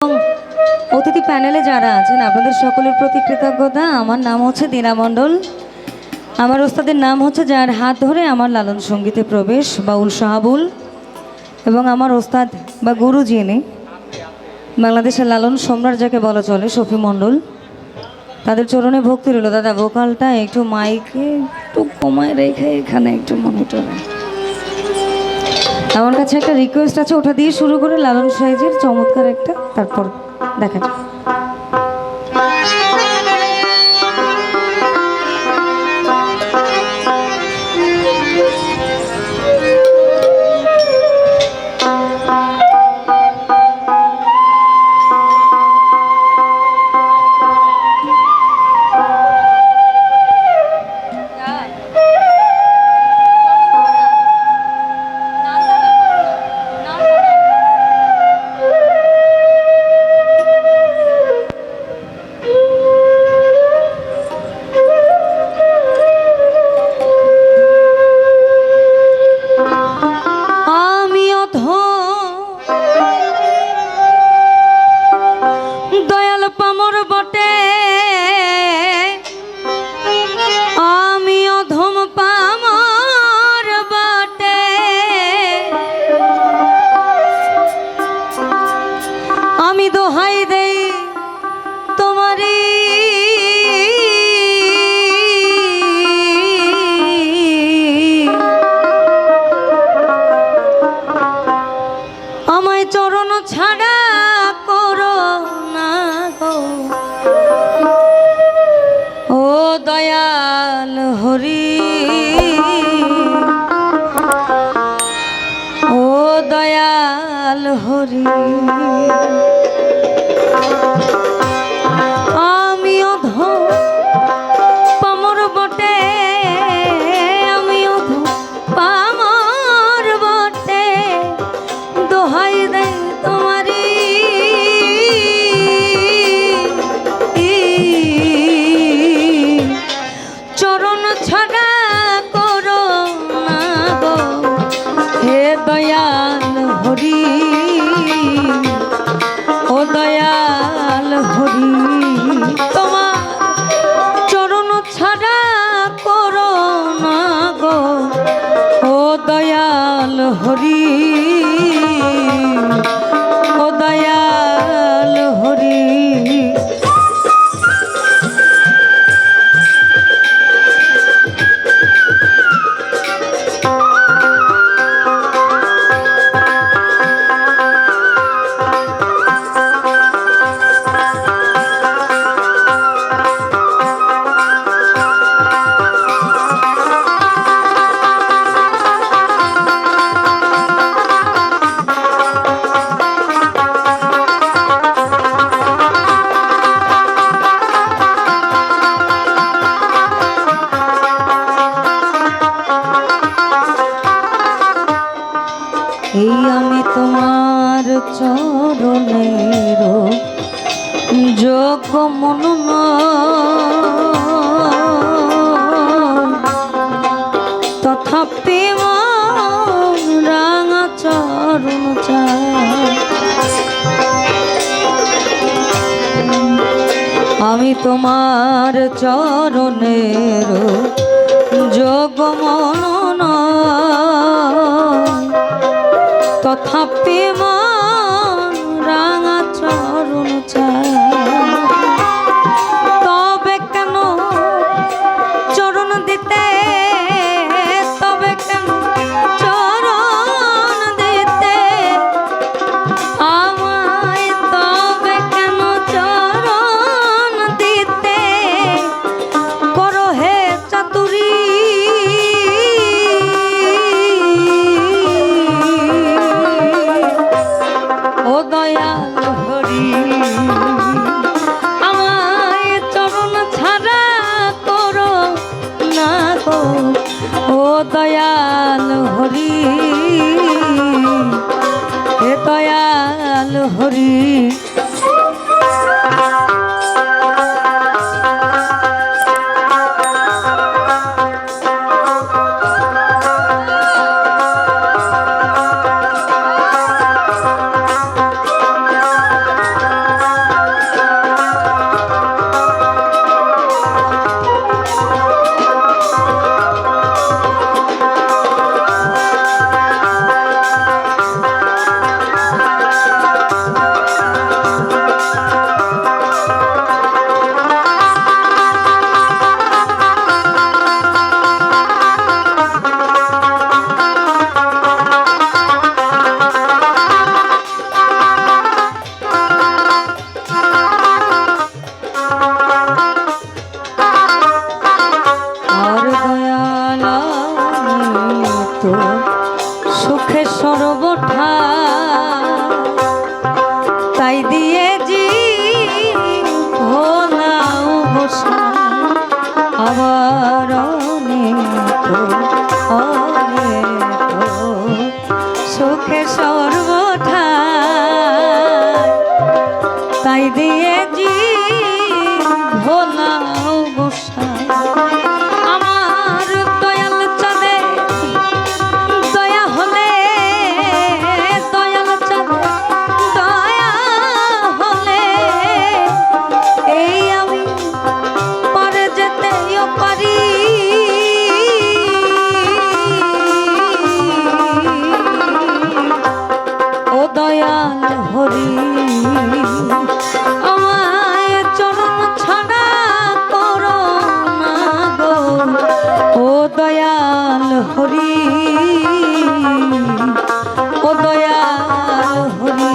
এবং অতিথি প্যানেলে যারা আছেন আপনাদের সকলের প্রতি কৃতজ্ঞতা। আমার নাম হচ্ছে দীনা মণ্ডল। আমার ওস্তাদের নাম হচ্ছে যার হাত ধরে আমার লালন সঙ্গীতে প্রবেশ, বাউল শাহাবুল। এবং আমার ওস্তাদ বা গুরু যিনি বাংলাদেশের লালন সম্রাট যাকে বলা চলে, শফি মণ্ডল, তাদের চরণে ভক্তি রইল। দাদা ভোকালটা একটু মাইকে একটু কমায় রেখে এখানে একটু মনিটরে। আমার কাছে একটা রিকোয়েস্ট আছে, ওটা দিয়ে শুরু করে লালন সাইজের চমৎকার একটা, তারপর দেখা যাক। চরণ ছাড়া করো না গো ও দয়াল হরি, ও দয়াল হরি। আমি অধম পামর বটে, আমি অধম পামর বটে, দোহাই দে তোমারি চরণ ছাড়া করো না গো হে দয়াল হরি, ও দয়াল হরি। তোমার চরণ ছাড়া করো না গো ও দয়াল হরি, ও দয়াল হরি। এই আমি তোমার চরণের যোগ্য মনন, তথাপি মন রাঙা চরণ চায়। আমি তোমার চরণের যোগ্য মনন, তথাপি মন রাঙা চরণ চায়। তবে কেন চরণ দিতে, তবে কেন চরণ দিতে আমায়, তবে কেন চরণ দিতে করো হে চাতুরী। দিয়ে জি ভোলাও গোসাই আবার অনেক সুখে সর্বঠাই তাই দিয়ে জি ভোলাও গোসাই আমার দয়াল চাঁদে দয়া হলে দয়াল চাঁদে দয়া হলে এই আমি পারে যেতেও পারি ও দয়াল হরি আমায় চরণ ছাড়া করো না গো ও দয়াল হরি ও দয়াল হরি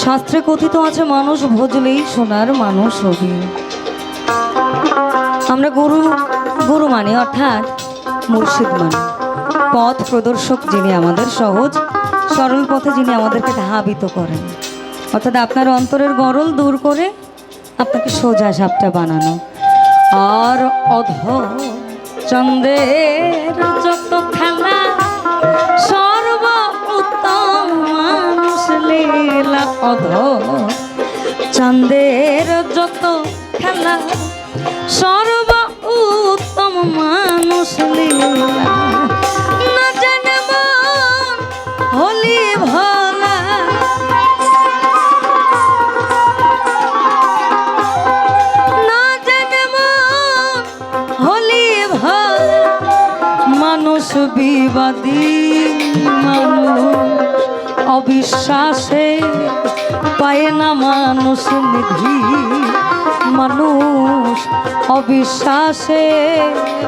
শাস্ত্রে কথিত আছে মানুষ ভজলেই সোনার মানুষ হবি আমরা গুরু মানি অর্থাৎ মুর্শিদ মানি পথ প্রদর্শক যিনি আমাদের সহজ সরল পথে যিনি আমাদেরকে ধাবিত করেন অর্থাৎ আপনার অন্তরের গরল দূর করে আপনাকে সোজা সাপটা বানানো আর অধ চন্দ্রের যত খেলা সর্বোত্তম মানুষ লীলা অধ চন্দ্রের যত খেলা সর্বোত্তম মানুষ লীলা না জানে মন হলি ভোলা না জানে মন হলি ভোলা মানুষ বিবাদী মানুষ অবিশ্বাসে পায় না মানুষ নিধি মানুষ অবিশ্বাসে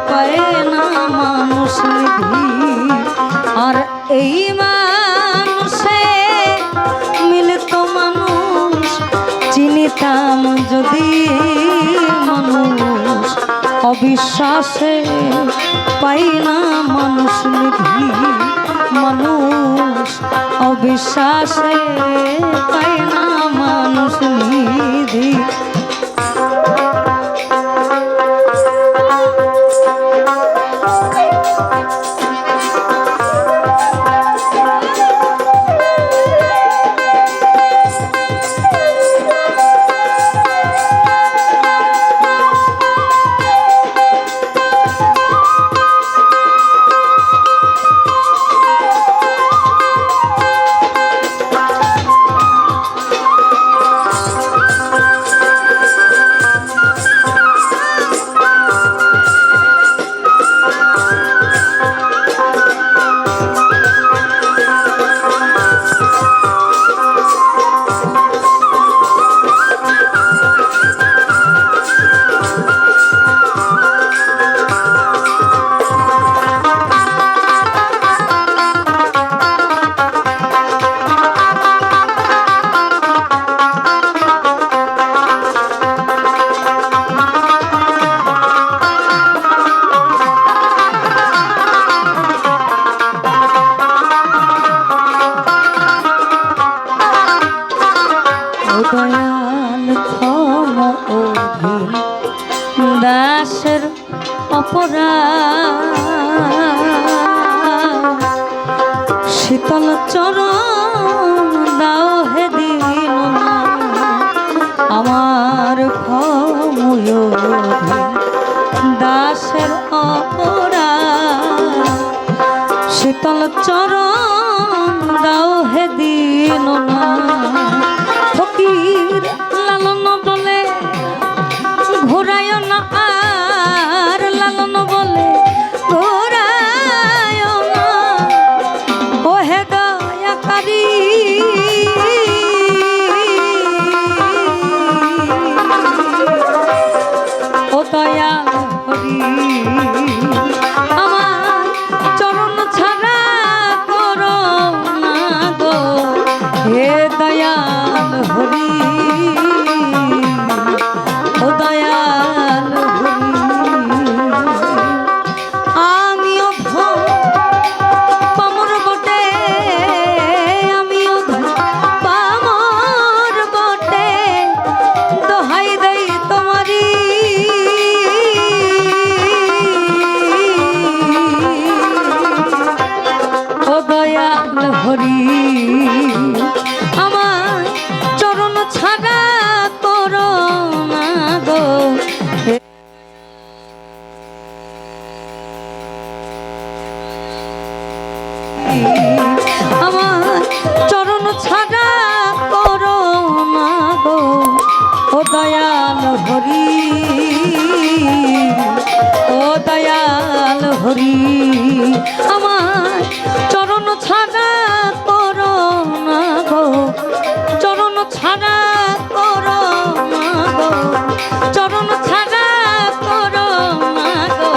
পায় না মানুষ নিধি আর এই মানুষে মিলিত মানুষ চিনিতাম যদি মানুষ অবিশ্বাসে পাই না মানুষ নিধি মানুষ অবিশ্বাসে পাই না মানুষ নিধি দয়াল ক্ষম অধীন দাসের অপরাধ শীতল চরণ দাও হে দিন আমার ক্ষম অধীন দাসের অপরাধ শীতল চরণ দাও হে দিন দয়াল হরি, ও দয়াল হরি। আমিও পামর বটে, আমিও পামর বটে, দোহাই দেই তোমারি। ও দয়াল হরি, আমার চরণ ছাড়া করো না গো। আমার চরণ ছাড়া করো না গো, ও দয়াল হরি, ও দয়াল হরি। আমার চরণ ছাড়া করো না গো, চরণ ছাড়া করো না গো, চরণ ছাড়া করো না গো,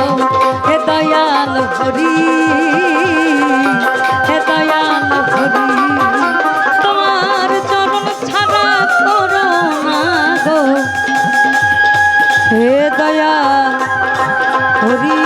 হে দয়াল হরি, হে দয়াল হরি। তোমার চরণ ছাড়া করো না গো, হে দয়াল হরি।